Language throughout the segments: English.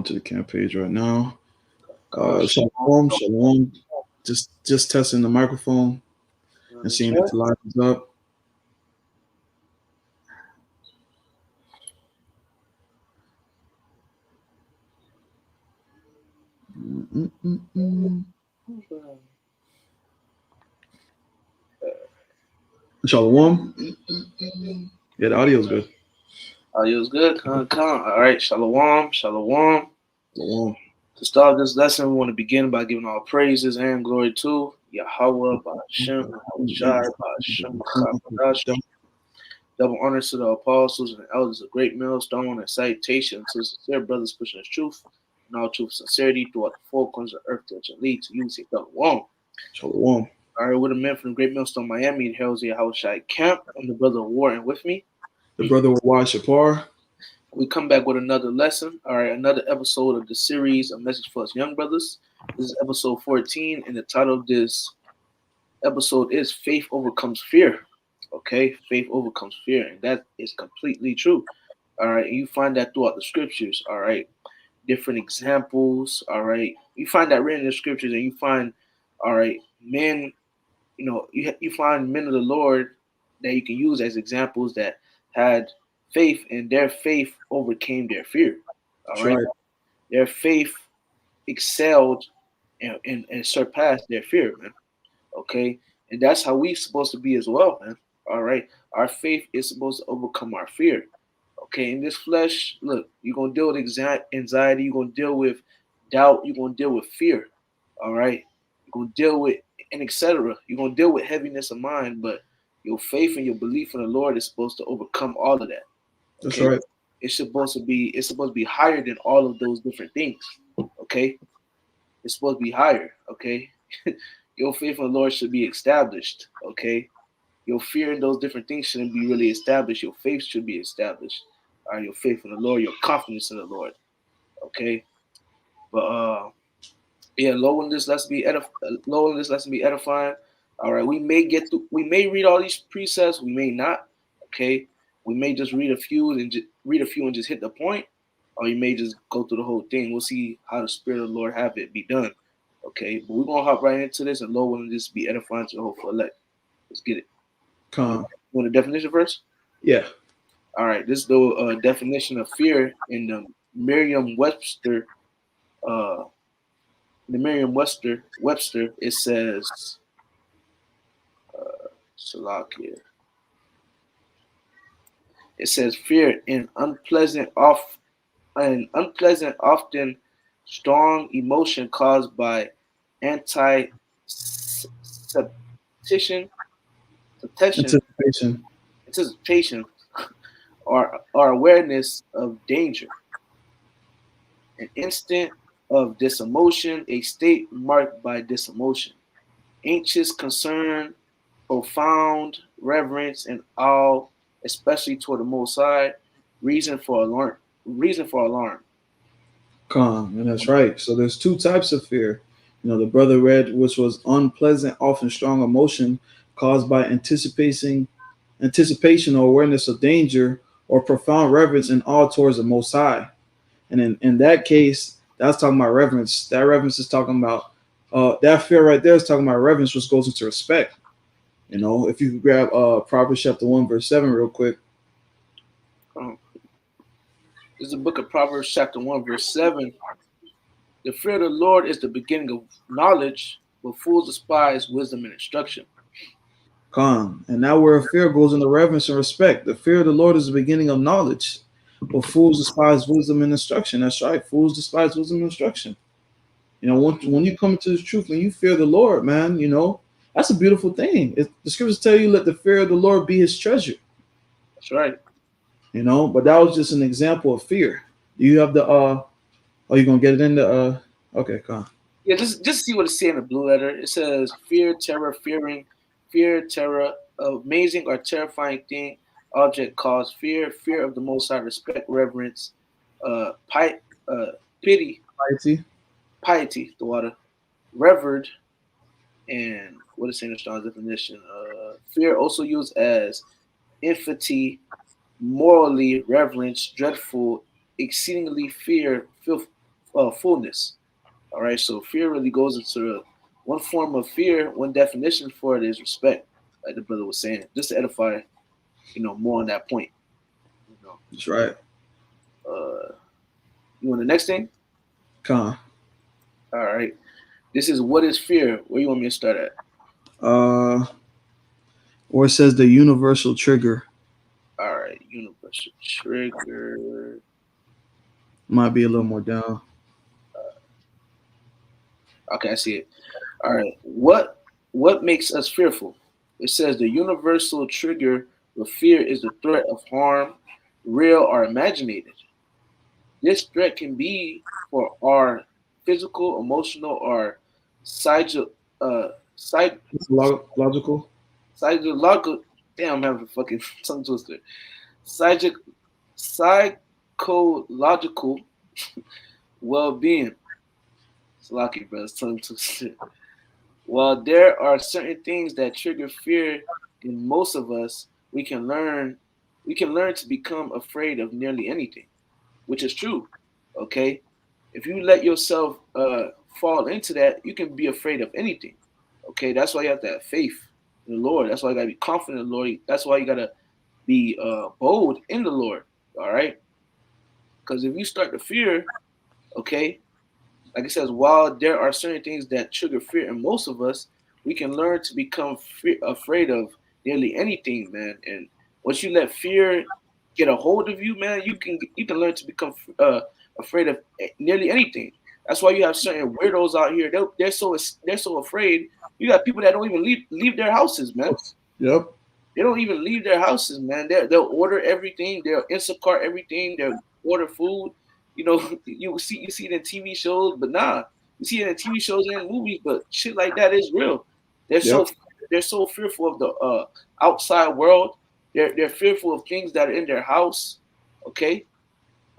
going to the camp page right now. Shalom. Shalom, shalom. Just testing the microphone and seeing if Check. the light is up. Mm-mm-mm. Shalom. Yeah, the audio's good. Audio's good. Come. All right. Shalom. Shalom. Shalom. To start this lesson, we want to begin by giving all praises and glory to Yahweh, Ba'ashem, Shai, Ba'ashem, Chakadash. Double honors to the apostles and the elders of Great Millstone, and salutations to sincere brothers pushing the truth and all truth and sincerity throughout the four corners of earth that lead to unity. Shalom. Shalom. All right, with the men from Great Millstone, Miami, and Harold's Yahweh Shai Camp, and the brother Warren with me. The brother will watch Shapar. We come back with another lesson. All right, another episode of the series, A Message for Us Young Brothers. This is episode 14, and the title of this episode is Faith Overcomes Fear. Okay, faith overcomes fear, and that is completely true. All right, and you find that throughout the scriptures. All right, different examples. All right, you find that written in the scriptures, and you find, all right, men. You find men of the Lord that you can use as examples that had faith, and their faith overcame their fear. All right, their faith excelled and surpassed their fear, man. Okay, and that's how we're supposed to be as well, man. All right, our faith is supposed to overcome our fear. Okay, in this flesh, look, you're gonna deal with anxiety, you're gonna deal with doubt, you're gonna deal with fear. All right, you're gonna deal with and etc. You're gonna deal with heaviness of mind, but your faith and your belief in the Lord is supposed to overcome all of that. That's Okay, right. it's supposed to be higher than all of those different things. Okay, it's supposed to be higher. Okay, your faith in the Lord should be established. Okay, your fear in those different things shouldn't be really established. Your faith should be established. All right, your faith in the Lord, your confidence in the Lord. Okay, but yeah, low in this let's be edifying. All right, we may read all these precepts, we may not. Okay, we may just read a few and just hit the point, or you may just go through the whole thing. We'll see how the Spirit of the Lord have it be done. Okay, but we're gonna hop right into this, and Lord willing, this be edifying to the whole for elect. Let's get it. Come. You want the definition first? Yeah. All right, this is the definition of fear in the Merriam-Webster. Webster, it says, Salakia. It says fear, an unpleasant, often strong emotion caused by anticipation, Anticipation. anticipation, or awareness of danger. An instant of disemotion, a state marked by disemotion, anxious concern, profound reverence and awe, especially toward the Most High, reason for alarm. Reason for alarm. Come. And that's right. So there's two types of fear. The brother read, which was unpleasant, often strong emotion caused by anticipation or awareness of danger, or profound reverence and awe towards the Most High. And in that case, that's talking about reverence. That reverence is talking about that fear right there is talking about reverence, which goes into respect. If you could grab Proverbs chapter 1, verse 7 real quick. This is the book of Proverbs chapter 1, verse 7. The fear of the Lord is the beginning of knowledge, but fools despise wisdom and instruction. Come. And now where fear goes into reverence and respect. The fear of the Lord is the beginning of knowledge, but fools despise wisdom and instruction. That's right. Fools despise wisdom and instruction. When you come into the truth, when you fear the Lord, man, that's a beautiful thing. The scriptures tell you, let the fear of the Lord be his treasure. That's right. But that was just an example of fear. Do you have the are you gonna get it in the okay, come on. Yeah, just see what it says in the blue letter. It says fear, terror, fear, terror, amazing or terrifying thing, object cause fear, fear of the Most High, respect, reverence, pity, piety, the water, revered, and what is in the Strong's definition? Fear also used as infinity, morally, reverence, dreadful, exceedingly fear, fullness. All right, so fear really goes into one form of fear. One definition for it is respect, like the brother was saying, just to edify, more on that point. You know, That's right. you want the next thing? Con. All right, this is what is fear. Where you want me to start at? Or it says the universal trigger. All right, universal trigger. Might be a little more down. Okay, I see it. All right, what makes us fearful? It says the universal trigger of fear is the threat of harm, real or imaginated. This threat can be for our physical, emotional, or psycho, psych, It's logical. psychological. Damn, I'm having a fucking tongue twister. Psychic, psychological well-being. It's lucky, bro. It's tongue twister. While there are certain things that trigger fear in most of us, we can learn to become afraid of nearly anything, which is true. Okay, if you let yourself fall into that, you can be afraid of anything. Okay, that's why you have to have faith in the Lord. That's why you gotta be confident in the Lord. That's why you gotta be bold in the Lord. All right, because if you start to fear, okay, like it says, while there are certain things that trigger fear in most of us, we can learn to become afraid of nearly anything, man. And once you let fear get a hold of you, man, you can learn to become afraid of nearly anything. That's why you have certain weirdos out here. They're so afraid. You got people that don't even leave their houses, man. Yep. They don't even leave their houses, man. They'll order everything. They'll Instacart everything. They'll order food. You see it in TV shows, but nah, you see it in TV shows and movies, but shit like that is real. They're so Yep. they're so fearful of the outside world. They're fearful of things that are in their house. Okay.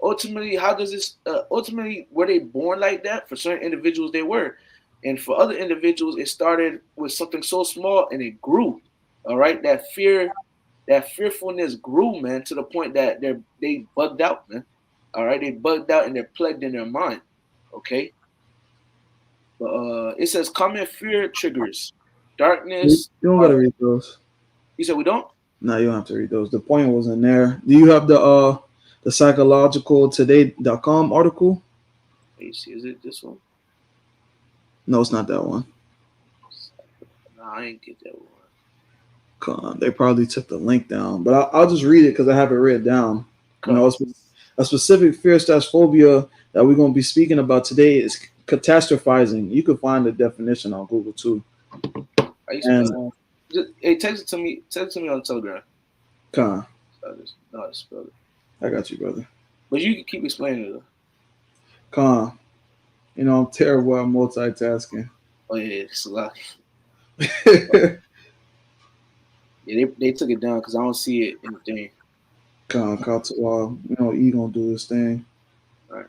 Ultimately, how does this? Ultimately, were they born like that? For certain individuals, they were, and for other individuals, it started with something so small and it grew. All right, that fearfulness grew, man, to the point that they bugged out, man. All right, they bugged out and they're plagued in their mind. Okay, but it says common fear triggers You darkness. don't gotta read those. You said we don't. No, you don't have to read those. The point wasn't there. Do you have the psychologicaltoday.com article? Let me see. Is it this one? No, it's not that one. No, I ain't get that one. Come on, they probably took the link down, but I'll just read it because I have it written down. You know, a specific fear slash phobia that we're going to be speaking about today is catastrophizing. You can find the definition on Google too. How you spell it? Hey, text it to me. Text it to me on Telegram. Con, I just know how to spell it. I got you, brother. But you can keep explaining it though. Con, you know, I'm terrible at multitasking. Oh yeah, it's a lot. Yeah, they took it down because I don't see it in the thing. Con, you know, E gonna do this thing. All right.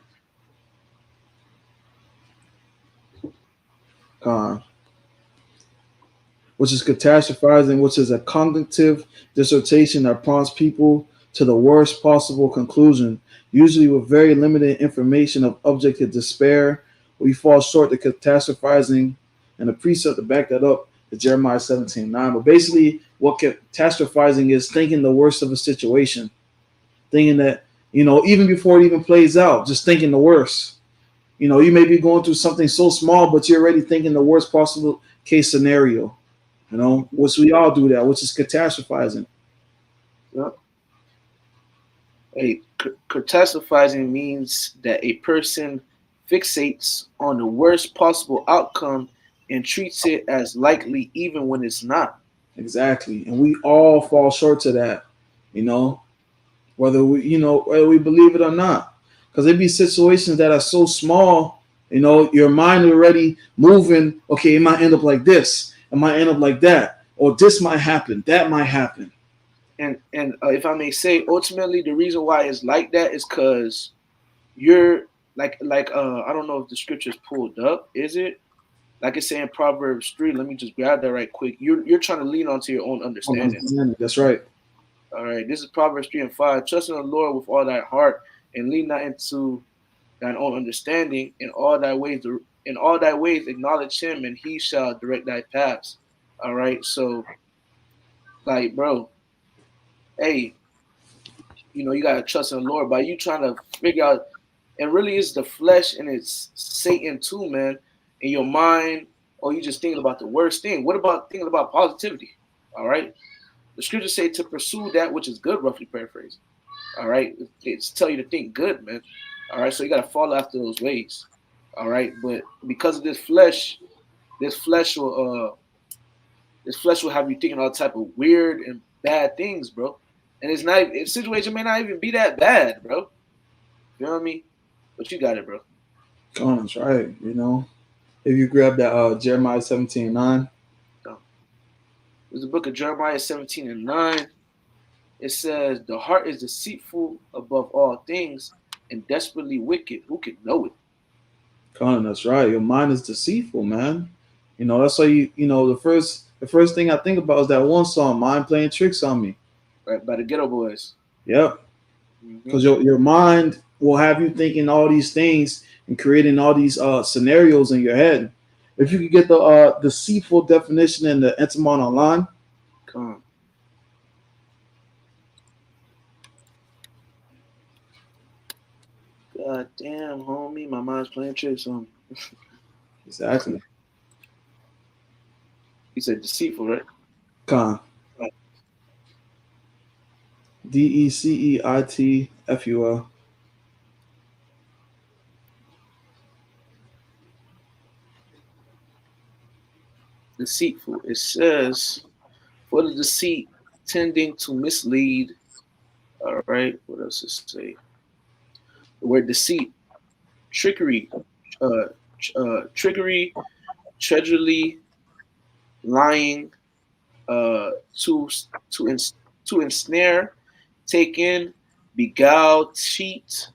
Con, which is catastrophizing, which is a cognitive dissertation that prompts people to the worst possible conclusion, usually with very limited information of objective despair. We fall short of catastrophizing, and the precept to back that up is Jeremiah 17:9. But basically, what catastrophizing is thinking the worst of a situation, thinking that, you know, even before it even plays out, just thinking the worst. You know, you may be going through something so small, but you're already thinking the worst possible case scenario. You know, which we all do that, which is catastrophizing. Yep. Hey, catastrophizing means that a person fixates on the worst possible outcome and treats it as likely even when it's not. Exactly. And we all fall short to that, you know, whether we believe it or not. Because there be situations that are so small, you know, your mind already moving, okay, it might end up like this, it might end up like that, or this might happen, that might happen. And if I may say, ultimately the reason why it's like that is because you're like I don't know if the scripture's pulled up. Is it? Like it's saying Proverbs 3. Let me just grab that right quick. You're trying to lean onto your own understanding. That's right. All right. This is Proverbs 3 and 5. Trust in the Lord with all thy heart and lean not into thine own understanding. In all thy ways acknowledge him, and he shall direct thy paths. All right. So, like, bro, hey, you gotta trust in the Lord. By you trying to figure out, and really it's the flesh and it's Satan too, man, in your mind, or you just thinking about the worst thing. What about thinking about positivity? All right. The scriptures say to pursue that which is good, roughly paraphrased. All right. It's tell you to think good, man. All right. So you got to follow after those ways. All right. But because of this flesh will have you thinking all type of weird and bad things, bro. And it's not, the situation may not even be that bad, bro. You know what I mean? But you got it, bro. That's right. If you grab that Jeremiah 17:9. So, there's the book of Jeremiah 17:9. It says, the heart is deceitful above all things and desperately wicked. Who can know it? That's right. Your mind is deceitful, man. That's why the first thing I think about is that one song, "Mind Playing Tricks on Me." Right, by the Ghetto Boys. Yep. Mm-hmm. Because your mind will have you thinking all these things and creating all these scenarios in your head. If you could get the deceitful definition in the Entomon online. Come on. God damn, homie, my mind's playing tricks on me. Exactly. He said deceitful, right? Con. Right. DECEITFUL. Deceitful. It says, for the deceit tending to mislead. All right, what else does it say? The word deceit, trickery, trickery, treachery, lying, to to ensnare, take in, beguile, cheat.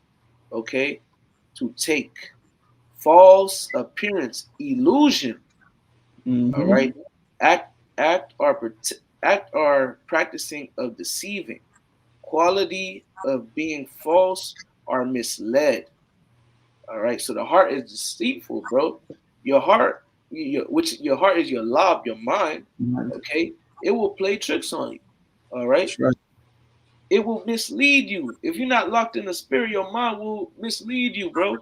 Okay, to take, false appearance, illusion. Mm-hmm. All right, act or practicing of deceiving, quality of being false or misled. All right, so the heart is deceitful, bro. Your heart, your heart is your lob, your mind. Okay, it will play tricks on you. All right, That's right. it will mislead you. If you're not locked in the spirit, your mind will mislead you, bro.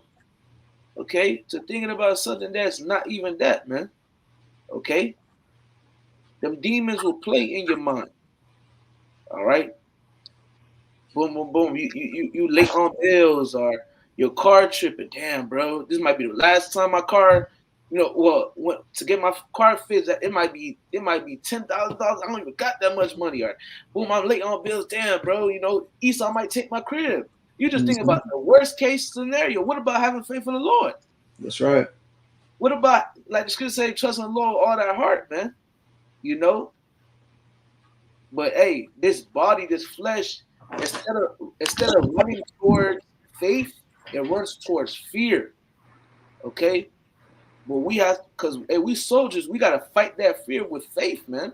Okay, to thinking about something that's not even that, man. Okay, them demons will play in your mind. All right, boom, boom, boom. You late on bills or your car tripping. Damn, bro, this might be the last time my car. To get my car fixed, it might be $10,000. I don't even got that much money. Or boom, I'm late on bills. Damn, bro, Esau might take my crib. You just think about the worst case scenario. What about having faith in the Lord? That's right. What about, like the scripture say, trust in the Lord with all that heart, man? But hey, this body, this flesh, instead of running towards faith, it runs towards fear. Okay? But because we soldiers, we gotta fight that fear with faith, man.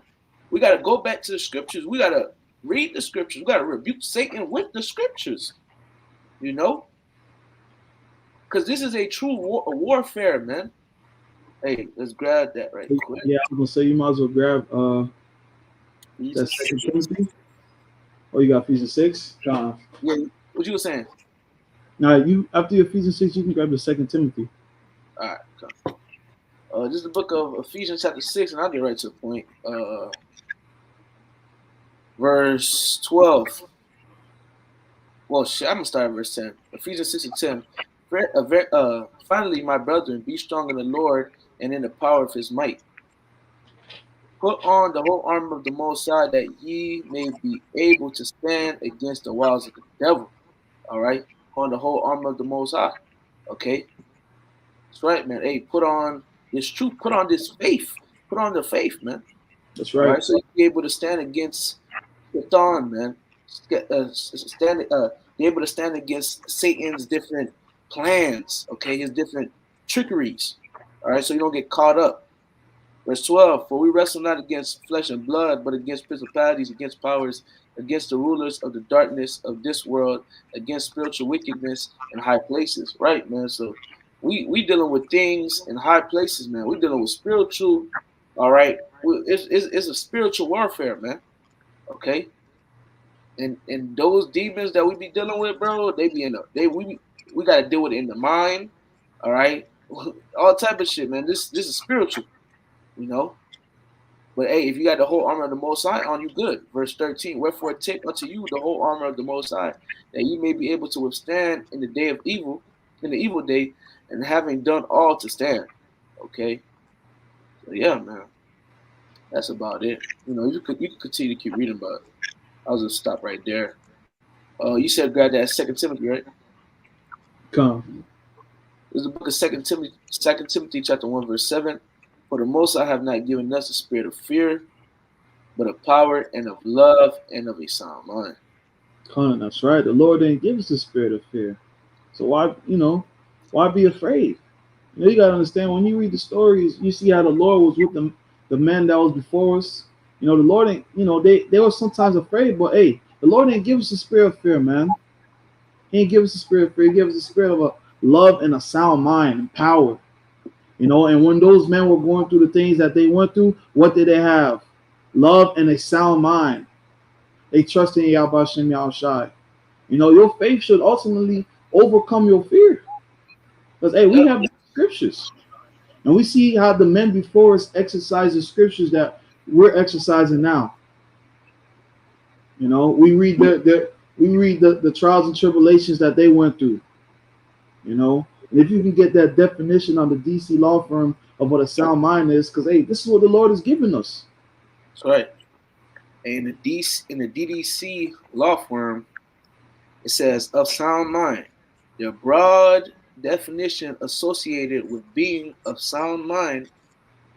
We gotta go back to the scriptures. We gotta read the scriptures. We gotta rebuke Satan with the scriptures. Because this is a true warfare, man. Hey, let's grab that right quick. Yeah, I was gonna say you might as well grab that 2 Timothy. Oh, you got Ephesians 6? Yeah, what you were saying? Now you after Ephesians 6, you can grab the 2 Timothy. All right, come. This is the book of Ephesians chapter 6, and I'll get right to the point. Verse 12. Well, shit, I'm going to start at verse 10. Ephesians 6 and 10. Finally, my brethren, be strong in the Lord and in the power of his might. Put on the whole armor of the Most High, that ye may be able to stand against the wiles of the devil. All right? On the whole armor of the Most High. Okay? That's right, man. Hey, put on this truth. Put on this faith. Put on the faith, man. That's right. All right? So you'll be able to stand against Satan, man. Be able to stand against Satan's different plans, okay? His different trickeries. All right? So you don't get caught up. Verse 12, for we wrestle not against flesh and blood, but against principalities, against powers, against the rulers of the darkness of this world, against spiritual wickedness in high places. Right, man. So we dealing with things in high places, man. We dealing with spiritual. All right, it's a spiritual warfare, man. Okay, and those demons that we be dealing with, bro, they be in the we got to deal with it in the mind. All right, all type of shit, man. This is spiritual, you know. But hey, if you got the whole armor of the Most High on, you good. Verse 13, wherefore take unto you the whole armor of the Most High, that you may be able to withstand in the day of evil, in the evil day, and having done all to stand. Okay, so yeah, man, that's about it. You know, you could continue to keep reading, but I'll just stop right there. You said grab that Second Timothy, right? Come. This is the book of Second Timothy, chapter 1, verse 7. For the Most High have not given us the spirit of fear, but of power and of love and of a sound mind. Come, that's right. The Lord didn't give us the spirit of fear. So why be afraid? You gotta understand, when you read the stories, you see how the Lord was with the men that was before us. The Lord ain't, they were sometimes afraid, but hey, the Lord didn't give us the spirit of fear, man. He didn't give us the spirit of fear. He gave us the spirit of a love and a sound mind and power. And when those men were going through the things that they went through, what did they have? Love and a sound mind. They trusted in Yahweh Shem Yahushai. Your faith should ultimately overcome your fear. Because hey, we Yep. have the scriptures. And we see how the men before us exercise the scriptures that we're exercising now. We read the trials and tribulations that they went through. And if you can get that definition on the DC law firm of what a sound mind is, because hey, this is what the Lord has given us. That's right. And in the DDC law firm, it says of sound mind. The broad definition associated with being of sound mind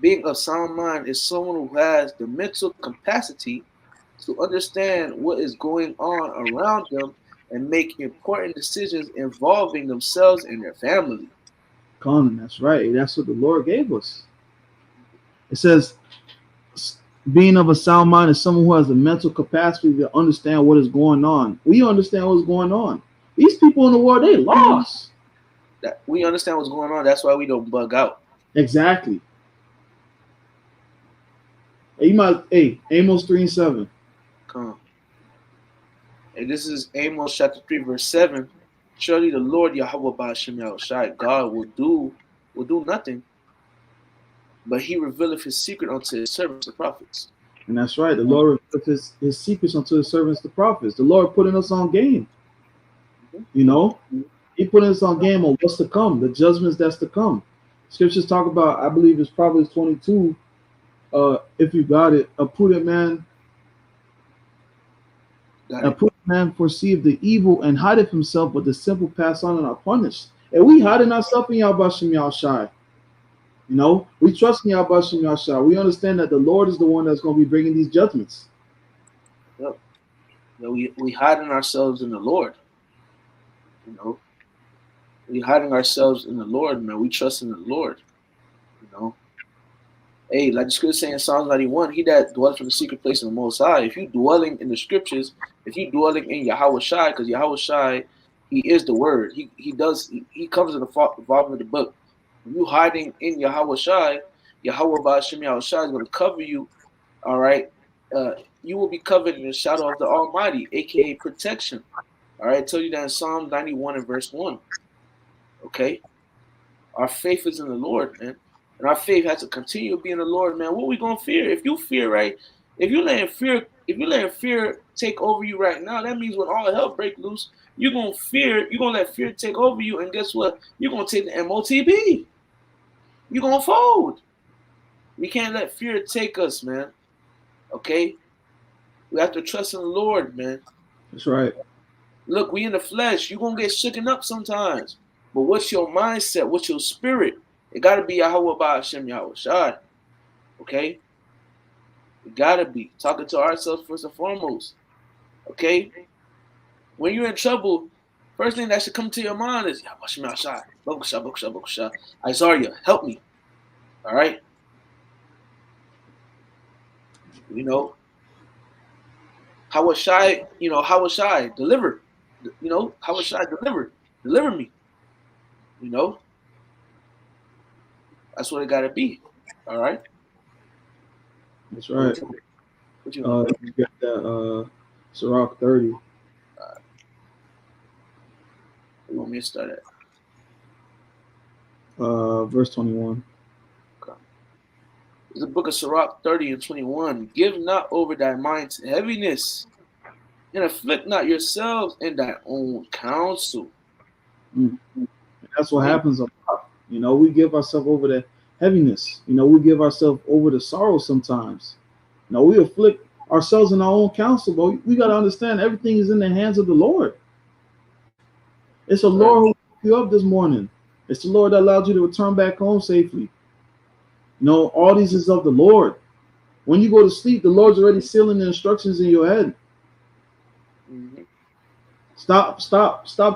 is someone who has the mental capacity to understand what is going on around them and make important decisions involving themselves and their family. Conan, that's right. That's what the Lord gave us. It says, being of a sound mind is someone who has the mental capacity to understand what is going on. We understand what's going on. These people in the world, they lost. That we understand what's going on. That's why we don't bug out. Exactly. Hey, Amos 3:7. Come on. And this is Amos chapter 3, verse 7. Surely the Lord Yahweh Ba'ashem Yahushai, God will do nothing, but he revealeth his secret unto his servants, the prophets. And that's right. The Lord revealed his secrets unto his servants, the prophets. The Lord putting us on game. He putting us on game on what's to come, the judgments that's to come. Scriptures talk about, I believe it's Proverbs 22. If you got it, a prudent man foreseeth the evil and hideth himself, but the simple pass on and are punished. And we hiding ourselves in Yahweh Shem Yahushai. We trust in Yahweh Shem Yahushai. We understand that the Lord is the one that's going to be bringing these judgments. Yep. We hiding ourselves in the Lord. We hiding ourselves in the Lord, man. We trust in the Lord. Hey, like the scripture saying in Psalms 91, he that dwelleth in the secret place of the Most High. If you dwelling in the scriptures, if you dwelling in Yahweh Shai, because Yahweh Shai, he is the word. He covers in the volume of the book. If you hiding in Yahweh Shai, Yahweh Ba'ashem Yahweh Shai is going to cover you. All right. You will be covered in the shadow of the Almighty, aka protection. All right. I tell you that in Psalm 91 and verse 1. Okay. Our faith is in the Lord, man. And our faith has to continue to be in the Lord, man. What are we gonna fear? If you fear, right? If you letting fear take over you right now, that means when all hell break loose, you're gonna let fear take over you, and guess what? You're gonna take the MOTB. You're gonna fold. We can't let fear take us, man. Okay? We have to trust in the Lord, man. That's right. Look, we in the flesh. You're gonna get shooken up sometimes. But what's your mindset? What's your spirit? It gotta be Yahweh Ba'ashem Yahweh Shai. Okay? It gotta be. Talking to ourselves first and foremost. Okay? When you're in trouble, first thing that should come to your mind is Yahweh Ba'ashem Yahweh Shai. Bokusha, Bokusha, Bokusha. Isaiah, help me. Alright? How was shy? How was shy? Deliver. How was shy? Deliver me. You know, that's what it got to be. All right. That's What right. you, what you want? You got that Sirach 30. You want me to start at? Verse 21. Okay. It's the book of Sirach 30 and 21. Give not over thy mind to heaviness, and afflict not yourselves in thy own counsel. Mm. That's what happens a lot. We give ourselves over to heaviness. We give ourselves over to sorrow sometimes. We afflict ourselves in our own counsel, but we got to understand everything is in the hands of the Lord. It's the Right. Lord who woke you up this morning. It's the Lord that allowed you to return back home safely. All these is of the Lord. When you go to sleep, the Lord's already sealing the instructions in your head. Mm-hmm. Stop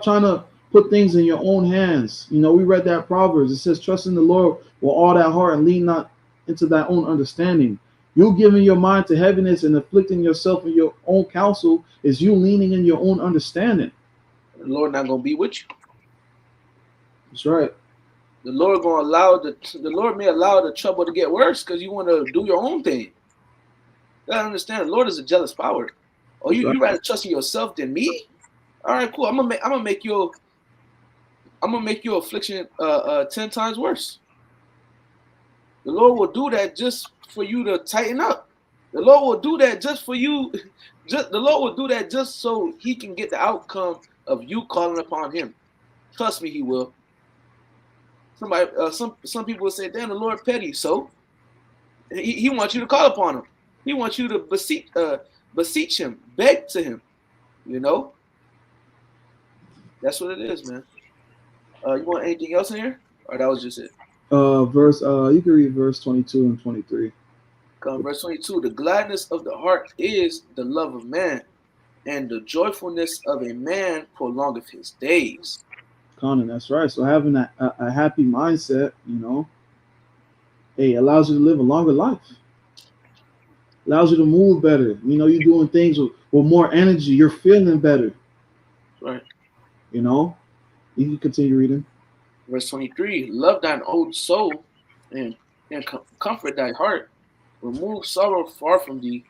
trying to put things in your own hands. We read that Proverbs. It says, trust in the Lord with all that heart and lean not into thy own understanding. You giving your mind to heaviness and afflicting yourself in your own counsel is you leaning in your own understanding. The Lord not gonna be with you. That's right. The Lord gonna allow the Lord may allow the trouble to get worse because you want to do your own thing. You gotta understand, the Lord is a jealous power. Oh, That's right. you rather trust in yourself than me? All right, cool. I'm gonna make your affliction 10 times worse. The Lord will do that just for you to tighten up. The Lord will do that just for you. The Lord will do that just so He can get the outcome of you calling upon Him. Trust me, He will. Some people will say, "Damn, the Lord petty." So He wants you to call upon Him. He wants you to beseech Him, beg to Him. That's what it is, man. You want anything else in here, or that was just it? You can read verse 22 and 23. Verse 22: The gladness of the heart is the love of man, and the joyfulness of a man prolongeth his days. Conan, that's right. So having a happy mindset, hey, allows you to live a longer life. Allows you to move better. You're doing things with more energy. You're feeling better. Right. You can continue reading. Verse 23: Love thine old soul, and comfort thy heart. Remove sorrow far from thee,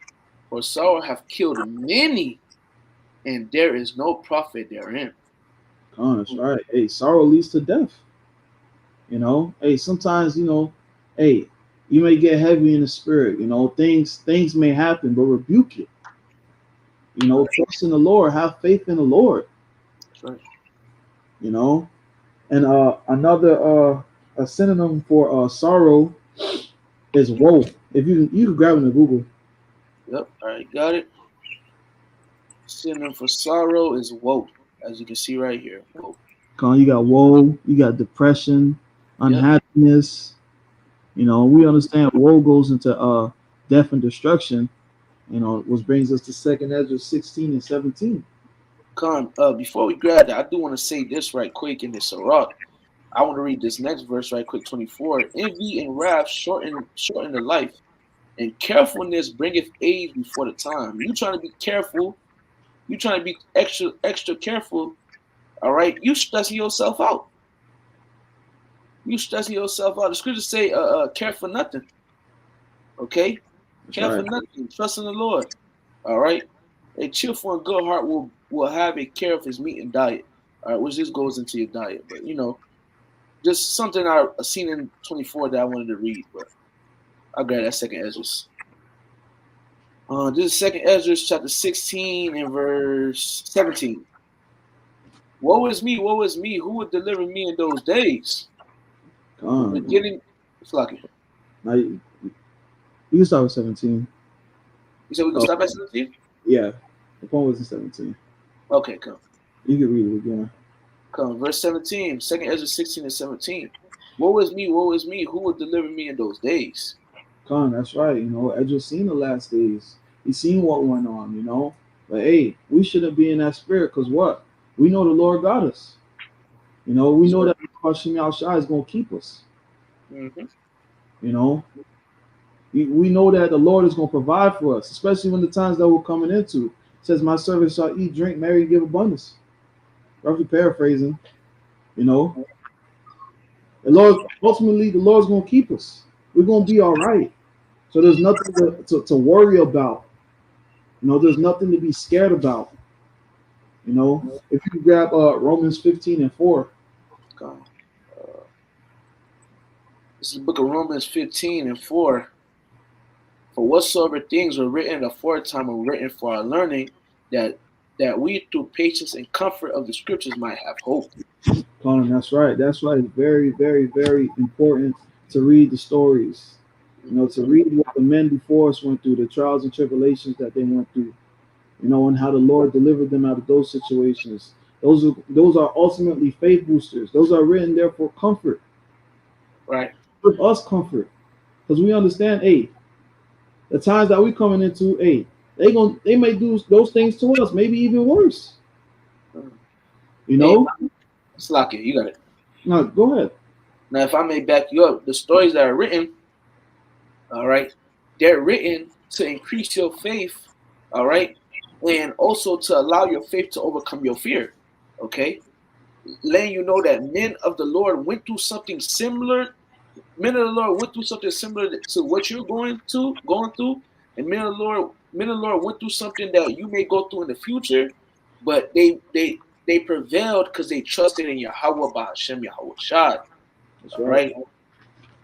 for sorrow hath killed many, and there is no profit therein. Conan, that's right. Hey, sorrow leads to death. Hey, sometimes, hey, you may get heavy in the spirit. Things may happen, but rebuke it. Trust in the Lord, have faith in the Lord. That's right. And another a synonym for sorrow is woe. If you can grab it in Google. Yep. All right. Got it. Synonym for sorrow is woe, as you can see right here. Woe. You got woe, you got depression, Yep. unhappiness. We understand woe goes into death and destruction. Which brings us to Second Ezra 16 and 17. Before we grab that, I do want to say this right quick in this Sirach. I want to read this next verse right quick, 24. Envy and wrath shorten the life, and carefulness bringeth age before the time. You trying to be careful, you trying to be extra careful, all right? You stressing yourself out. You stressing yourself out. The scriptures say, care for nothing. Okay? That's Care for right. nothing. Trust in the Lord. All right? A cheerful and good heart will have a care of his meat and diet. All right, which this goes into your diet. But just something I seen in 24 that I wanted to read, but I'll grab that second Ezra. This is second Ezra chapter 16 and verse 17. Woe is me, who would deliver me in those days? The beginning, it's lucky. Now you can start with 17. You said we can stop at 17? Yeah, the point was in 17. Okay, come. You can read it again. Come, verse 17, 2nd Ezra 16 and 17. Woe is me, who will deliver me in those days? That's right. Ezra's seen the last days. He's seen what went on, But hey, we shouldn't be in that spirit because what? We know the Lord got us. We know that Hashem Yahushua is going to keep us. Mm-hmm. We know that the Lord is going to provide for us, especially when the times that we're coming into. says, "My servants shall eat, drink, marry, and give abundance." Roughly paraphrasing, you know, the Lord's gonna keep us. We're gonna be all right. So there's nothing to worry about. You know, there's nothing to be scared about. You know, if you grab Romans 15:4. God. This is the book of Romans 15:4. For whatsoever things were written aforetime were written for our learning, that we through patience and comfort of the scriptures might have hope. Colin, that's right. That's right. It's very, very, very important to read the stories. You know, to read what the men before us went through, the trials and tribulations that they went through. You know, and how the Lord delivered them out of those situations. Those are ultimately faith boosters. Those are written there for comfort. Right. Give us comfort, because we understand. Hey, the times that we coming into, hey, they may do those things to us, maybe even worse. You know. Hey, Slakia, you got it. No, go ahead. Now, if I may back you up, the stories that are written, all right, they're written to increase your faith, all right, and also to allow your faith to overcome your fear, okay? Letting you know that men of the Lord went through something similar. Men of the Lord went through something similar to what you're going through, and men of the Lord went through something that you may go through in the future, but they prevailed because they trusted in Yahweh Ba'ashem Yahweh Shad. That's All right. right.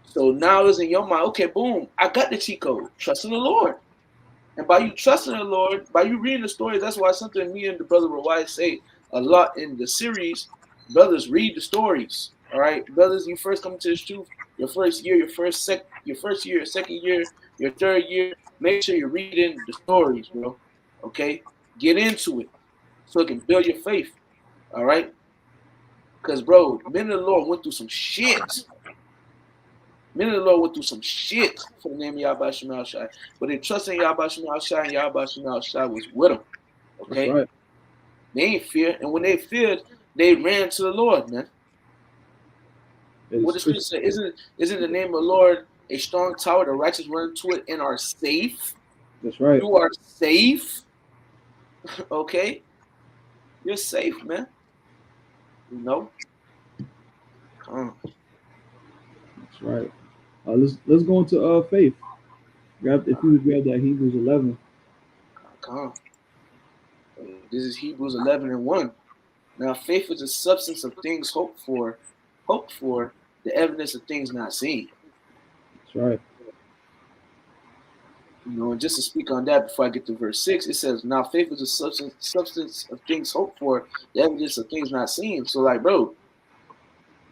So now it's in your mind, okay, boom, I got the cheat code. Trust in the Lord. And by you trusting the Lord, by you reading the stories, that's why something me and the brother Rawai say a lot in the series. Brothers, read the stories. All right. Brothers, you first come to this truth, your first year, your first year, your second year, your third year, make sure you're reading the stories, bro. Okay? Get into it so it can build your faith. All right. Because, bro, men of the Lord went through some shit. Men of the Lord went through some shit for the name of Yahweh Shemal Shai. But they trusted in Yahweh Shemal Shai, and Yahweh Shemal Shai was with them. That's Okay? right. They ain't fear. And when they feared, they ran to the Lord, man. What the scripture say, isn't the name of the Lord a strong tower? The righteous run into it and are safe. That's right. You are safe. Okay? You're safe, man. You know? That's right. Let's go into faith. If you would grab that Hebrews 11. Come. This is Hebrews 11:1. Now, faith is the substance of things hoped for, the evidence of things not seen. That's right. You know, and just to speak on that before I get to verse 6, it says, now faith is the substance of things hoped for, the evidence of things not seen. So, like, bro,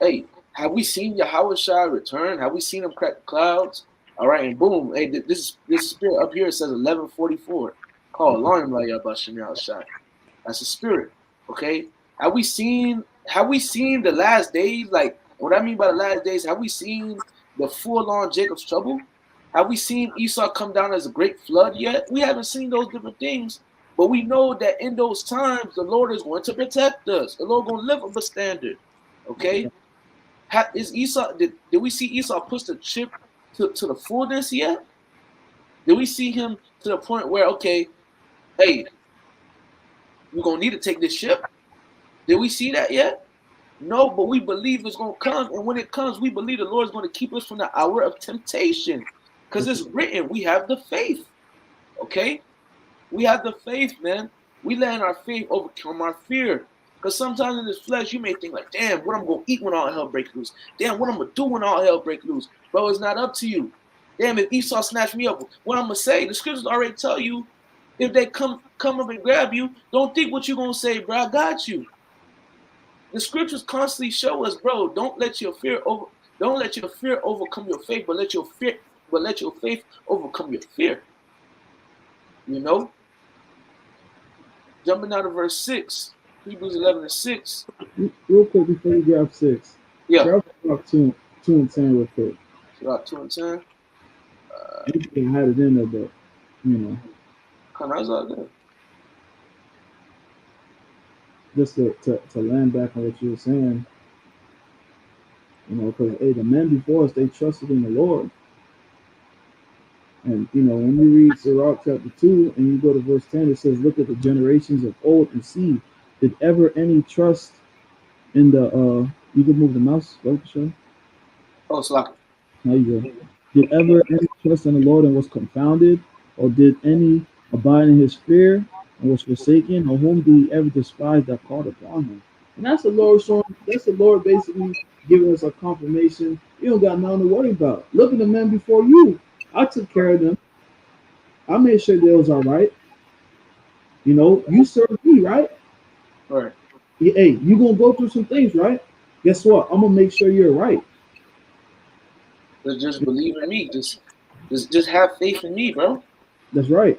hey, have we seen Yahweh Shai return? Have we seen him crack the clouds? All right, and boom, hey, this spirit up here says 11:44. Call alarm like Yahweh Shai. That's a spirit. Okay. Have we seen the last days? Like what I mean by the last days, have we seen the full on Jacob's trouble? Have we seen Esau come down as a great flood yet? We haven't seen those different things, but we know that in those times the Lord is going to protect us. The Lord going to lift up a standard. Okay. Is Esau did we see Esau push the chip to the fullness yet? Did we see him to the point where okay, hey, we're gonna need to take this ship? Did we see that yet? No, but we believe it's going to come. And when it comes, we believe the Lord is going to keep us from the hour of temptation. Because it's written, we have the faith. Okay? We have the faith, man. We letting our faith overcome our fear. Because sometimes in this flesh, you may think like, damn, what I'm going to eat when all hell breaks loose? Damn, what I'm going to do when all hell breaks loose? Bro, it's not up to you. Damn, if Esau snatched me up, what I'm going to say? The scriptures already tell you, if they come up and grab you, don't think what you're going to say, bro. I got you. The scriptures constantly show us, bro, don't let your fear overcome your faith, but let your faith overcome your fear. You know? Jumping out of verse 6, Hebrews 11:6. Real quick before you grab 6. Yeah. Grab 2 and 10 real quick. About 2 and 10. I had it in there, but you know. That's all good. Just to land back on what you were saying, you know, because hey, the men before us, they trusted in the Lord. And when you read Sirach chapter 2 and you go to verse 10, it says, "Look at the generations of old and see, did ever any trust in the you can move the mouse, go show. Oh, Slack. There you go. Did ever any trust in the Lord and was confounded, or did any abide in his fear and was forsaken, or whom did he ever despise that called upon him?" And that's the Lord showing. That's the Lord basically giving us a confirmation. You don't got nothing to worry about. Look at the men before you. I took care of them. I made sure they was all right. You serve me, right? All right. Hey, you gonna go through some things, right? Guess what? I'm gonna make sure you're right. Just believe in me. Just have faith in me, bro. That's right.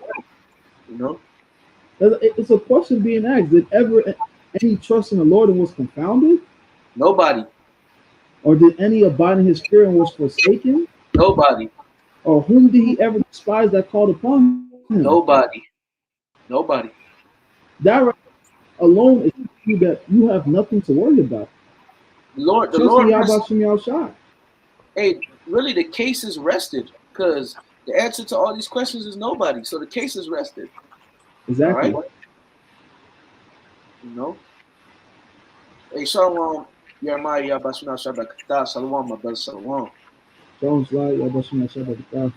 You know. It's a question being asked. Did ever any trust in the Lord and was confounded? Nobody. Or did any abide in his fear and was forsaken? Nobody. Or whom did he ever despise that called upon him? Nobody. Nobody. That right alone is you that you have nothing to worry about. The Lord. Hey, really, the case is rested because the answer to all these questions is nobody. So the case is rested. Exactly. All right? You know. Hey, Shalom, Jeremiah, Yabashina Shabbat, Shalom, my brother, Shalom. Shalom, Yabashina Shabbat.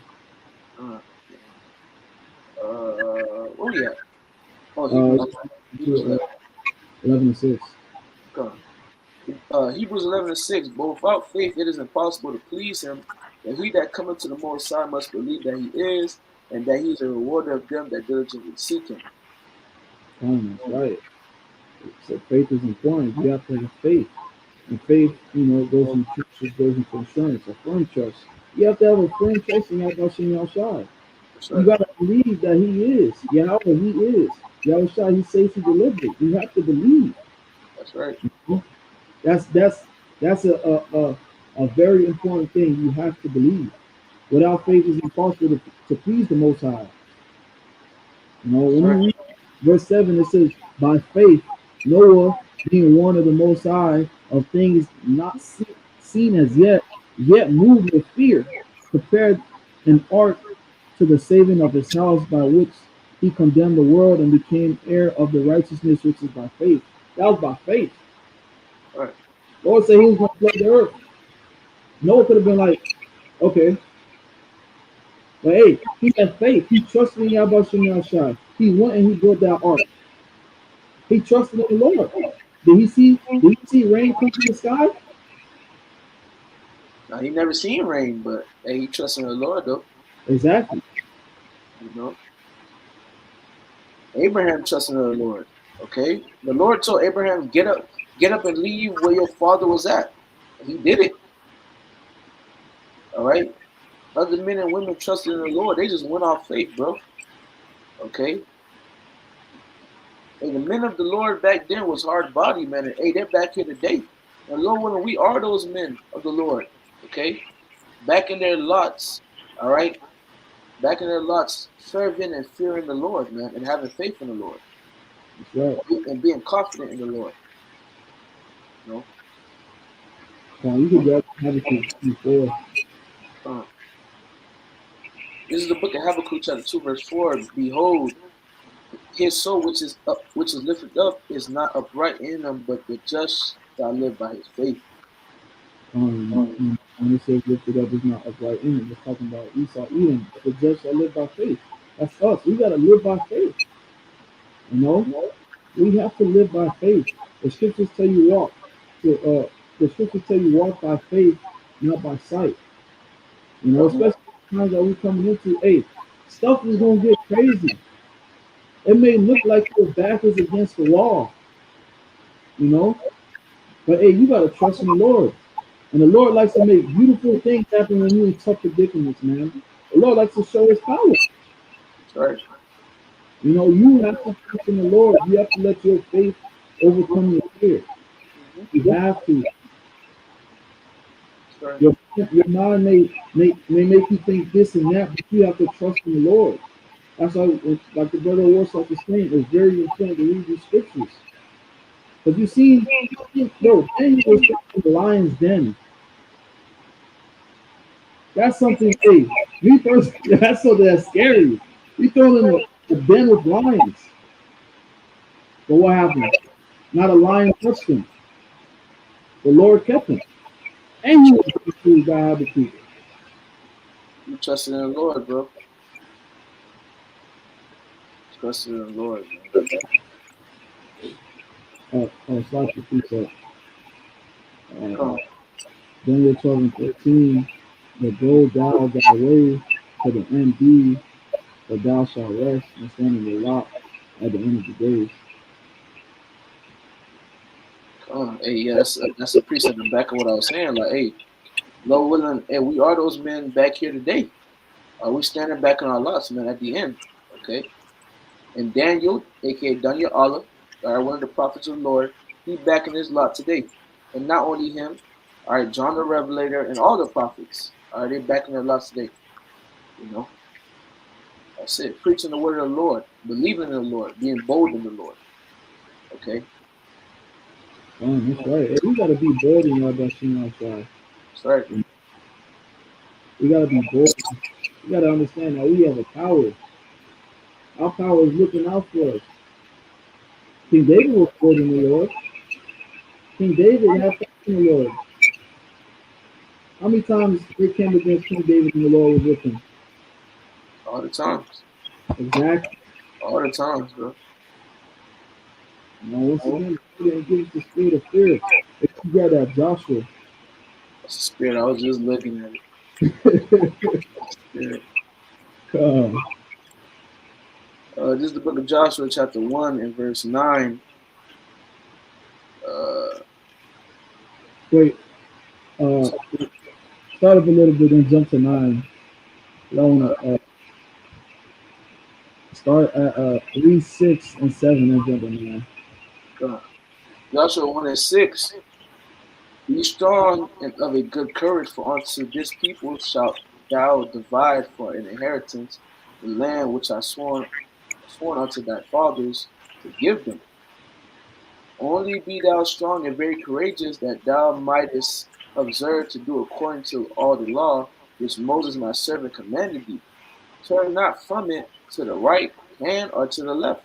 Where we at? Oh, Hebrews 11:6. Hebrews 11:6. But without faith, it is impossible to please him. And he that cometh to the Most High must believe that he is, and that he is a rewarder of them that diligently seek him. That's right. So faith is important. You have to have faith. And faith, goes into trust, goes into insurance, a firm trust. You have to have a firm trust in Yahweh. You got to believe that he is. Yahweh, he is. Yahweh, he says he delivered. You have to believe. That's right. That's a very important thing. You have to believe. Without faith, it's impossible to please the Most High. When you read verse 7, it says, "By faith, Noah, being warned of the Most High of things not seen as yet moved with fear, prepared an ark to the saving of his house, by which he condemned the world and became heir of the righteousness which is by faith." That was by faith. Right. Lord said he was going to flood the earth. Noah could have been like, okay. But hey, he had faith. He trusted in Yahweh Shai. He went and he built that ark. He trusted in the Lord. Did he see rain come from the sky? Now, he never seen rain, but hey, he trusted in the Lord though. Exactly. Abraham trusted in the Lord. Okay, the Lord told Abraham, get up and leave where your father was at. He did it. All right. Other men and women trusted in the Lord. They just went off faith, bro. Okay. And the men of the Lord back then was hard body, man. And hey, they're back here today. And Lord, we are those men of the Lord. Okay. Back in their lots. All right. Back in their lots, serving and fearing the Lord, man, and having faith in the Lord. Right. And being confident in the Lord. You you could grab Habakkuk 2:4. This is the book of Habakkuk, chapter 2, verse 4. Behold, his soul which is lifted up is not upright in him, but the just shall live by his faith. When it says lifted up is not upright in him, it's talking about Esau, Edom. But the just shall live by faith. That's us. We gotta live by faith. We have to live by faith. The scriptures tell you walk. The scriptures tell you walk by faith, not by sight. Especially the times that we're coming into. Hey, stuff is gonna get crazy. It may look like your back is against the wall, but hey, you gotta trust in the Lord. And the Lord likes to make beautiful things happen when you're in tough predicaments, man. The Lord likes to show his power. Right. You have to trust in the Lord. You have to let your faith overcome your fear. You have to. Right. Your mind may make you think this and that, but you have to trust in the Lord. That's why, like the brother Warsaw was saying, it's very important to read these scriptures. Because you see, Daniel was in the lion's den. That's something, hey, Me first, that's something that's scary. We thrown in the den with lions. But what happened? Not a lion touched him. The Lord kept him. And he was pursued by other people. You trusted in the Lord, bro. Trusted in the Lord, man. Slide the piece up. Come. Daniel 12 and 13. But go thou thy way to the end be, but thou shalt rest and stand in the lot at the end of the days. Hey, yeah, that's a precept in the back of what I was saying. Like, hey, Lord willing, hey, we are those men back here today. We standing back in our lots, man, at the end. Okay. And Daniel, aka Daniel Allah, one of the prophets of the Lord, he back in his lot today. And not only him, all right, John the Revelator and all the prophets, all right, they back in their lots today. You know, that's it. Preaching the word of the Lord, believing in the Lord, being bold in the Lord. Okay. That's right. Hey, we gotta be bold in our destiny outside. That's right. We gotta be bold. We gotta understand that we have a power. Our power is looking out for us. King David was bold in the Lord. King David had faith in the Lord. How many times they came against King David and the Lord was with him? All the times. Exactly. All the times, bro. Now, once again, he didn't give us the spirit of fear. If you got that Joshua. That's the spirit. I was just looking at it. Spirit. This is the book of Joshua, chapter 1 and verse 9. Wait. Start up a little bit and jump to 9. I want to start at 3, 6, and 7 and jump to 9. Joshua 1 and 6. Be strong and of a good courage, for unto this people shalt thou divide for an inheritance the land which I sworn unto thy fathers to give them. Only be thou strong and very courageous, that thou mightest observe to do according to all the law which Moses my servant commanded thee. Turn not from it to the right hand or to the left,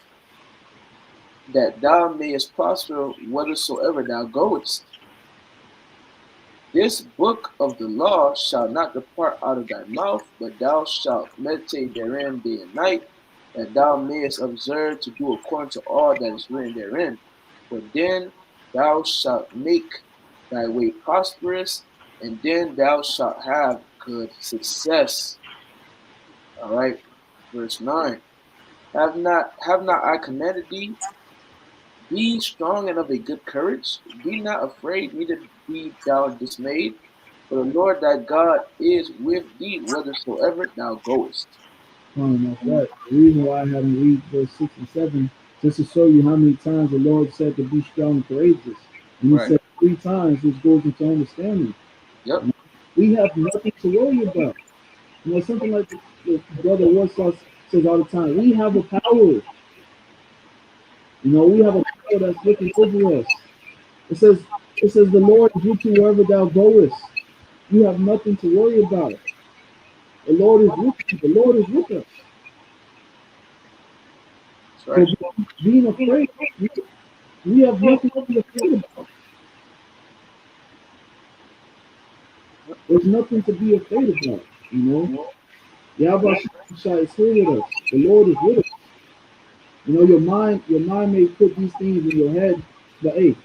that thou mayest prosper whithersoever thou goest. This book of the law shall not depart out of thy mouth, but thou shalt meditate therein day and night, that thou mayest observe to do according to all that is written therein. For then thou shalt make thy way prosperous, and then thou shalt have good success. All right, verse 9. Have not I commanded thee? Be strong and of a good courage. Be not afraid, neither be thou dismayed. For the Lord thy God is with thee whithersoever thou goest. That's right. The reason why I haven't read verse 6 and 7, just to show you how many times the Lord said to be strong and courageous. And he said 3 times, this goes into understanding. Yep. We have nothing to worry about. Something like the brother Warsaw says all the time, we have a power. We have a power that's looking over us. It says the Lord is with you wherever thou goest. You have nothing to worry about. The Lord is with you. The Lord is with us. Right. So being afraid, we have nothing to be afraid about. There's nothing to be afraid about, Yahweh is here with us. The Lord is with us. Your mind may put these things in your head, but hey,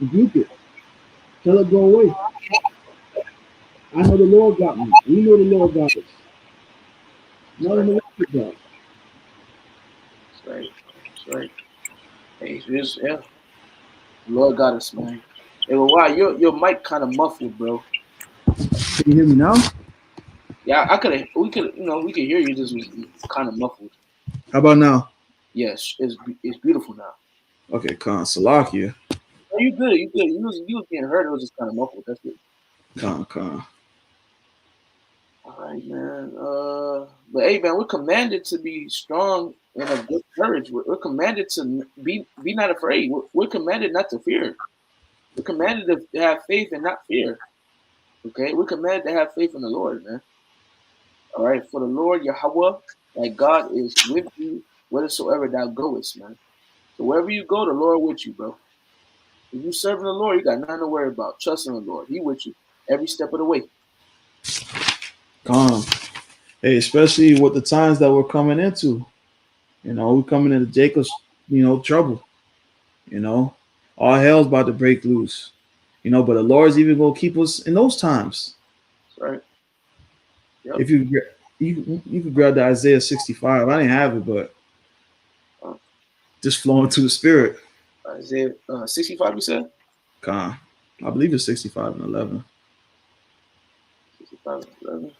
rebuke it. Tell it go away. I know the Lord got me. We know the Lord got us. Nothing to worry about. That's right. That's right. Hey, yeah. The Lord got us, man. Hey, well, wow, your mic kind of muffled, bro. Can you hear me now? Yeah, we could hear you. Just was kind of muffled. How about now? Yes, it's beautiful now. Okay, Salakia. Oh, you good? You good? You was being heard. It was just kind of muffled. That's it. Con. All right, man. But hey, man, we're commanded to be strong and of good courage. We're commanded to be not afraid. We're commanded not to fear. We're commanded to have faith and not fear. Okay, we're commanded to have faith in the Lord, man. All right, for the Lord Yahweh, thy God is with you whithersoever thou goest, man. So wherever you go, the Lord with you, bro. If you serving the Lord, you got nothing to worry about. Trust in the Lord. He with you every step of the way. Calm. Hey, especially with the times that we're coming into. You know, we're coming into Jacob's, trouble. You know, all hell's about to break loose. You know, but the Lord's even gonna keep us in those times. That's right. Yep. If you could grab the Isaiah 65. I didn't have it, but just flowing to the spirit. Isaiah 65, you said? Con. I believe it's 65 and 11. 65 and 11.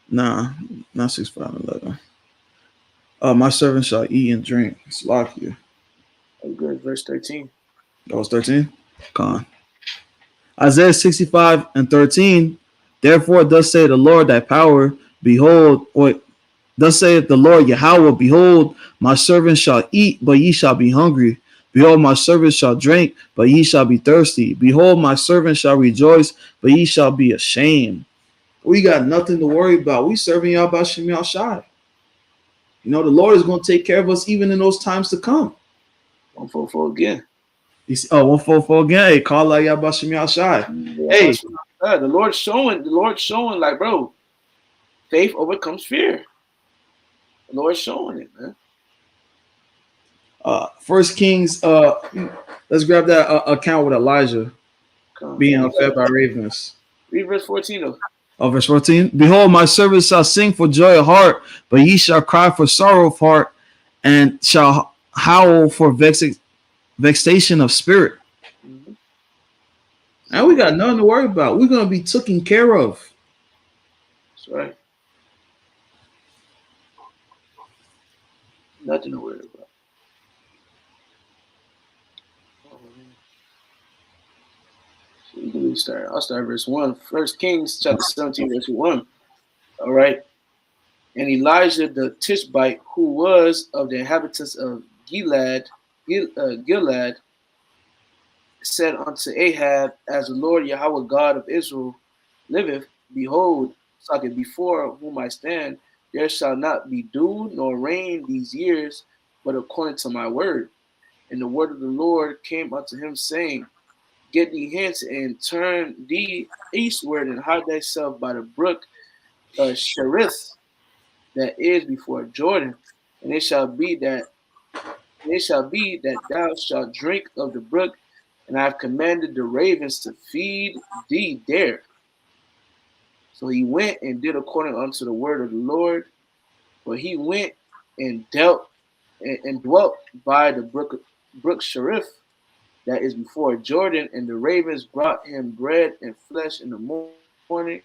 Nah, not 65 and 11. My servant shall eat and drink. Slakia. Oh, good. Verse 13. That was 13? Con. Isaiah 65 and 13. Therefore, thus saith the Lord thy power, behold, thus saith the Lord Yahweh, behold, my servant shall eat, but ye shall be hungry. Behold, my servant shall drink, but ye shall be thirsty. Behold, my servant shall rejoice, but ye shall be ashamed. We got nothing to worry about. We serving y'all by Shem Shai. You know, the Lord is going to take care of us even in those times to come. 144 again. You see, 144 again. Hey, call out y'all by Shem Shai. Hey, the Lord's showing, like, bro, faith overcomes fear. The Lord's showing it, man. First Kings, let's grab that account with Elijah being fed by ravens. Read verse 14 though. Verse 14. Behold, my servant shall sing for joy of heart, but ye shall cry for sorrow of heart, and shall howl for vexation of spirit. Mm-hmm. And we got nothing to worry about. We're going to be taken care of. That's right. Nothing to worry about. I'll start verse 1. First Kings chapter 17, verse 1. All right. And Elijah the Tishbite, who was of the inhabitants of Gilead, said unto Ahab, as the Lord Yahweh God of Israel liveth, behold, before whom I stand, there shall not be dew nor rain these years, but according to my word. And the word of the Lord came unto him, saying, Get thee hence and turn thee eastward and hide thyself by the brook Cherith that is before Jordan. And it shall be that thou shalt drink of the brook, and I have commanded the ravens to feed thee there. So he went and did according unto the word of the Lord. But he went and dwelt by the brook Cherith that is before Jordan, and the ravens brought him bread and flesh in the morning,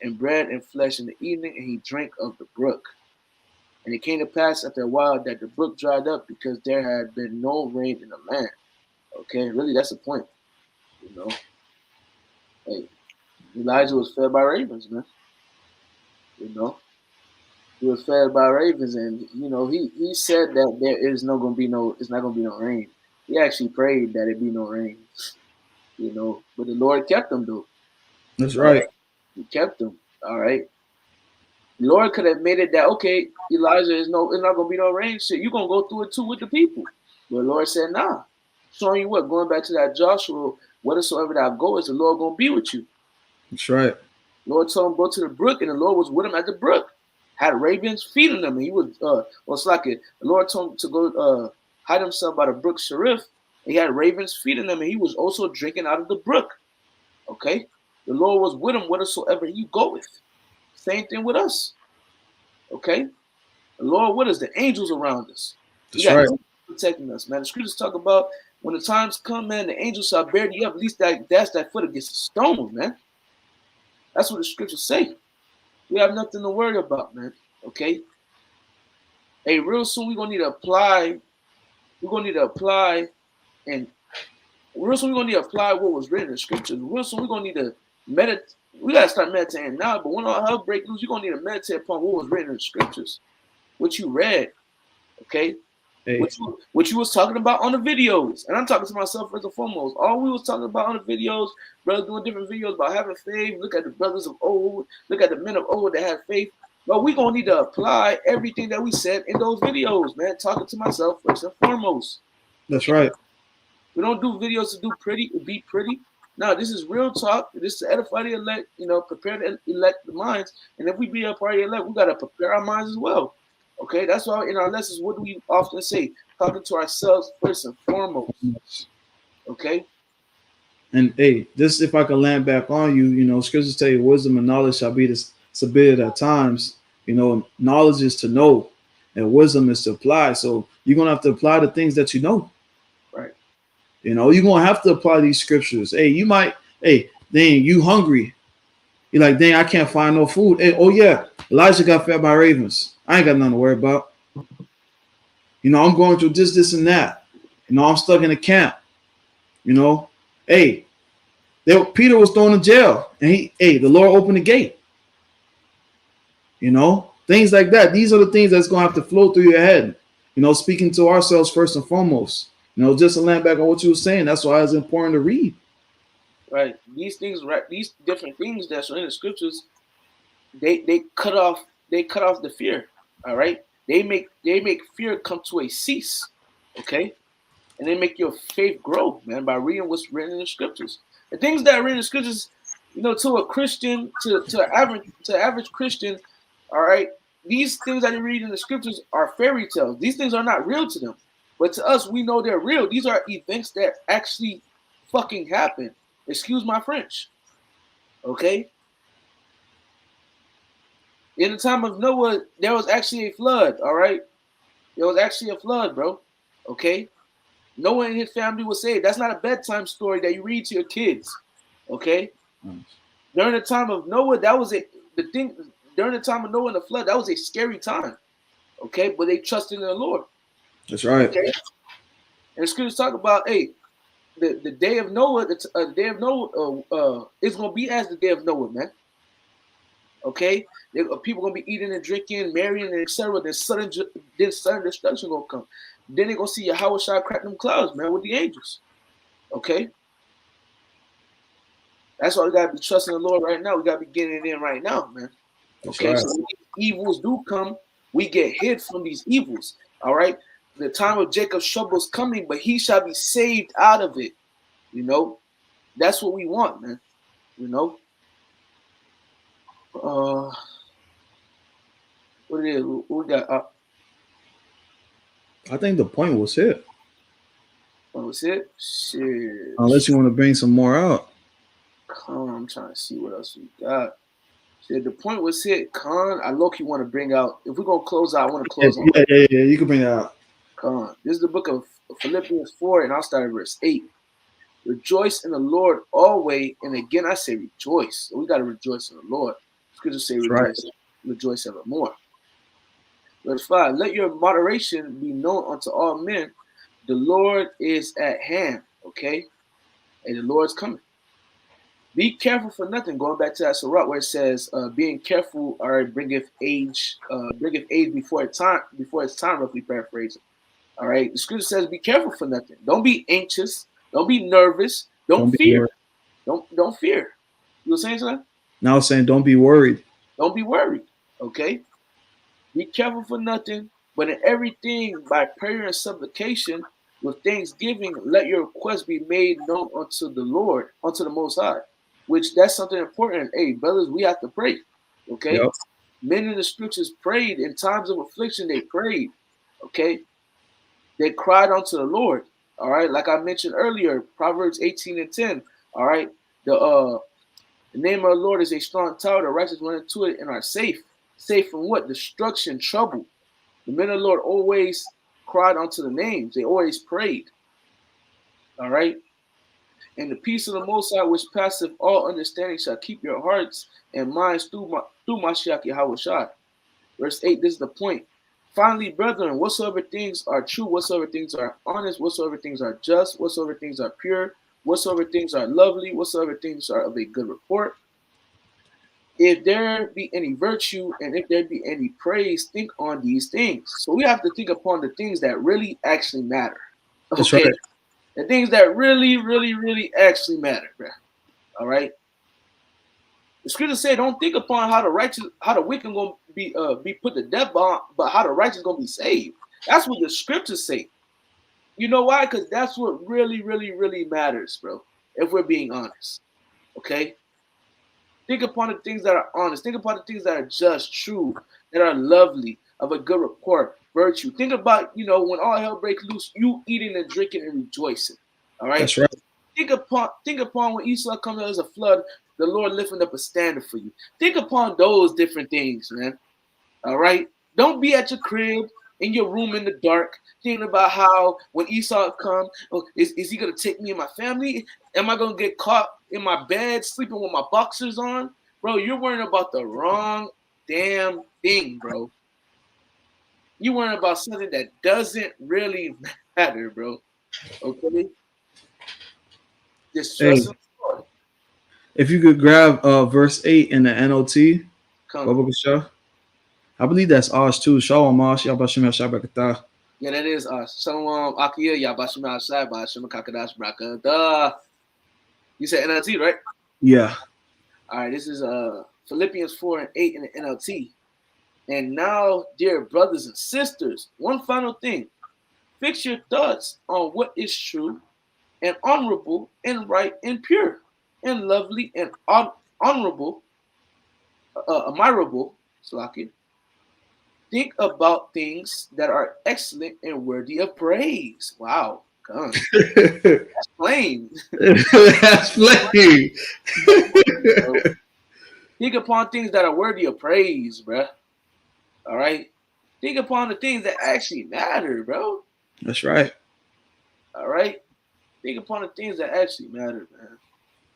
and bread and flesh in the evening, and he drank of the brook. And it came to pass after a while that the brook dried up, because there had been no rain in the land. Okay, really, that's the point. You know, hey, Elijah was fed by ravens, man. You know, he was fed by ravens, and he said that it's not gonna be no rain. He actually prayed that it be no rain. You know, but the Lord kept him though. That's right. He kept him. All right. The Lord could have made it that, okay, Elijah, it's not gonna be no rain. Shit, you're gonna go through it too with the people. But the Lord said, nah. Showing you what, going back to that Joshua, whatsoever thou goest, the Lord gonna be with you. That's right. The Lord told him go to the brook, and the Lord was with him at the brook. Had ravens feeding them, and he was it's like it. The Lord told him to go hide himself by the brook Cherith. He had ravens feeding them, and he was also drinking out of the brook. Okay, the Lord was with him whatsoever he goeth. Same thing with us. Okay, the Lord with us, the angels around us. That's right. Protecting us, man. The scriptures talk about when the times come, man, the angels shall bear thee up. At least that's that foot against the stone, man. That's what the scriptures say. We have nothing to worry about, man. Okay. Hey, real soon we're gonna need to apply. We're gonna need to apply, and real soon we're gonna need to apply what was written in the scriptures. Real soon we're gonna need to meditate. We gotta start meditating now. But when all hell breaks loose, you're gonna need to meditate upon what was written in the scriptures, what you read. Okay. Hey, What you was talking about on the videos, and I'm talking to myself first and foremost. All we was talking about on the videos, brothers doing different videos about having faith. Look at the brothers of old. Look at the men of old that had faith. But we gonna need to apply everything that we said in those videos, man. Talking to myself first and foremost. that's right. We don't do videos to do pretty, to be pretty. No, this is real talk. This is to edify the elect, prepare to elect the minds. And if we be a part of the elect, we got to prepare our minds as well. Okay, that's why in our lessons, what do we often say? Talking to ourselves first and foremost. Okay? And hey, this if I can land back on you, scriptures tell you wisdom and knowledge shall be submitted at times. Knowledge is to know, and wisdom is to apply. So you're gonna have to apply the things that you know. Right. You're gonna have to apply these scriptures. Hey, dang, you hungry. You're like, dang, I can't find no food. Hey, oh yeah, Elijah got fed by ravens. I ain't got nothing to worry about. I'm going through this, and that. I'm stuck in a camp. Hey, Peter was thrown in jail, and the Lord opened the gate. Things like that. These are the things that's gonna have to flow through your head. Speaking to ourselves first and foremost. Just to land back on what you were saying. That's why it's important to read. Right. These things, right? These different things that's in the scriptures, they cut off the fear. All right. They make fear come to a cease. Okay. And they make your faith grow, man, by reading what's written in the scriptures. The things that are written in the scriptures, to a Christian, to average Christian, all right, these things that you read in the scriptures are fairy tales. These things are not real to them. But to us, we know they're real. These are events that actually fucking happen. Excuse my French. Okay? In the time of Noah, there was actually a flood, all right? There was actually a flood, bro. Okay? Noah and his family was saved. That's not a bedtime story that you read to your kids. Okay? During the time of Noah, during the time of Noah and the flood, that was a scary time. Okay? But they trusted in the Lord. That's right. Okay? And the scriptures talk about, the day of Noah, the day of Noah is going to be as the day of Noah, man. Okay? People going to be eating and drinking, marrying, and etc. Then sudden destruction going to come. Then they're going to see Yahweh Shai crack them clouds, man, with the angels. Okay? That's why we got to be trusting the Lord right now. We got to be getting it in right now, man. Okay? Right. So when evils do come, we get hid from these evils. All right? The time of Jacob's trouble is coming, but he shall be saved out of it. That's what we want, man. What it is? What we got? I think the point was hit. What was it? Shit. Unless you want to bring some more out. I'm trying to see what else we got. Shit, the point was hit. I low-key want to bring out. If we're gonna close out, I want to close on. Yeah. You can bring that out. This is the book of Philippians 4, and I'll start at verse 8. Rejoice in the Lord always, and again I say rejoice. So we got to rejoice in the Lord. Scripture say rejoice evermore. Verse 5, let your moderation be known unto all men. The Lord is at hand, okay? And the Lord's coming. Be careful for nothing. Going back to that Sirach where it says, being careful bringeth age before its time, roughly paraphrasing. All right. The scripture says, be careful for nothing. Don't be anxious. Don't be nervous. Don't fear. Don't fear. You were saying something? Now I'm saying don't be worried. Don't be worried. Okay. Be careful for nothing, but in everything by prayer and supplication with thanksgiving, let your requests be made known unto the Lord, unto the Most High. Which that's something important. Hey, brothers, we have to pray. Okay. Yep. Men in the scriptures prayed in times of affliction. They prayed. Okay. They cried unto the Lord. All right. Like I mentioned earlier, Proverbs 18:10. All right. The name of the Lord is a strong tower. The righteous run into it and are safe. Safe from what? Destruction, trouble. The men of the Lord always cried unto the names. They always prayed. All right. And the peace of the Most High, which passeth all understanding, shall keep your hearts and minds through Mashiach Yahweh Shai. Verse 8, this is the point. Finally, brethren, whatsoever things are true, whatsoever things are honest, whatsoever things are just, whatsoever things are pure, whatsoever things are lovely, whatsoever things are of a good report. if there be any virtue and if there be any praise, think on these things. So we have to think upon the things that really actually matter. That's Okay. right. The things that really, really, really actually matter, bro. All right. The scripture said, "Don't think upon how the wicked gonna be put to death, but how the righteous gonna be saved." That's what the scriptures say. You know why? Because that's what really, really, really matters, bro. If we're being honest, okay. Think upon the things that are honest. Think upon the things that are just, true, that are lovely, of a good report, virtue. Think about, when all hell breaks loose, you eating and drinking and rejoicing. All right. That's right. Think upon when Esau comes as a flood, the Lord lifting up a standard for you. Think upon those different things, man. All right. Don't be at your crib in your room in the dark, thinking about how when Esau comes, is he gonna take me and my family? Am I gonna get caught in my bed sleeping with my boxers on? Bro, you're worrying about the wrong damn thing, bro. You're worrying about something that doesn't really matter, bro. Okay? Just trust in the Lord. If you could grab verse 8 in the NLT, Come. Baba Gashah. I believe that's ours too. Shalom, Ash, Yabashim Yashabakata. Yeah, that is us. Shalom, Akia, Yabashim Ashai, Bashim Kakadash Braka. Duh. You said NLT, right? Yeah. All right, this is Philippians 4 and 8 in the NLT. And now, dear brothers and sisters, one final thing. Fix your thoughts on what is true and honorable and right and pure and lovely and honorable, admirable, Salaki. Think about things that are excellent and worthy of praise. Wow. Come on. That's plain. That's plain. Think upon things that are worthy of praise, bruh. All right? Think upon the things that actually matter, bro. That's right. All right? Think upon the things that actually matter, man.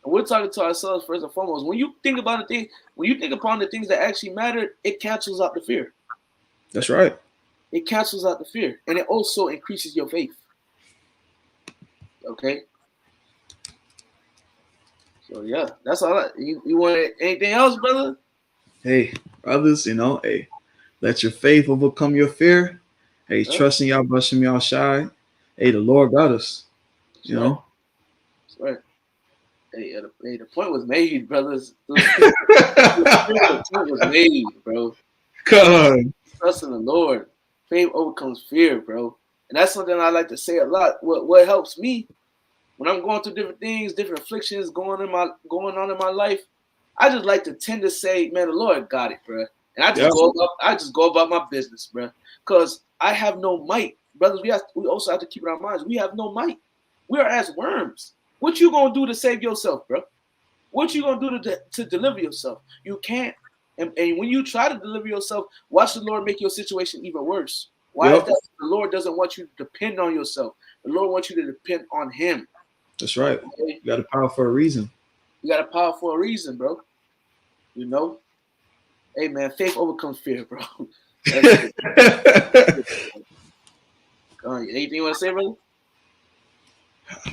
And we're talking to ourselves first and foremost. When you think upon the things that actually matter, it cancels out the fear. That's right. It cancels out the fear. And it also increases your faith. Okay? So yeah, that's all. You want anything else, brother? Hey, brothers, hey, let your faith overcome your fear. Hey, trust in Yabashim Yashai. Hey, the Lord got us. You know? That's right. Hey, the point was made, brothers. The point was made, bro. God. Trust in the Lord. Faith overcomes fear, bro. And that's something I like to say a lot. What helps me when I'm going through different things, different afflictions going on in my life, I just like to tend to say, man, the Lord got it, bro. And I just go about my business, bro. Because I have no might. Brothers, we also have to keep in our minds. We have no might. We are as worms. What you gonna do to save yourself, bro? What you gonna do to deliver yourself? You can't. And when you try to deliver yourself, watch the Lord make your situation even worse. Why is that? The Lord doesn't want you to depend on yourself. The Lord wants you to depend on Him. That's right. Okay? You got a power for a reason. You got a power for a reason, bro. You know? Hey, man, faith overcomes fear, bro. Anything you want to say, brother?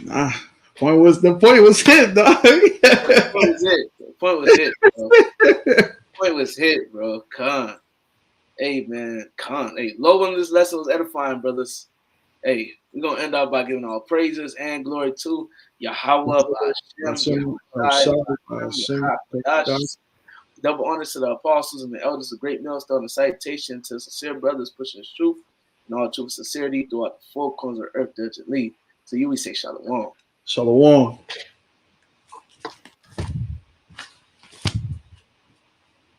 Nah. The point was hit, dog. The point was hit, bro. Con. Hey, man. Con. Hey, low on this lesson was edifying, brothers. Hey, we're going to end up by giving all praises and glory to Yahweh. Double honors to the apostles and the elders of Great Millstone, and citation to sincere brothers pushing his truth and all truth and sincerity throughout the four corners of earth diligently. So you we say shalom. Shalom.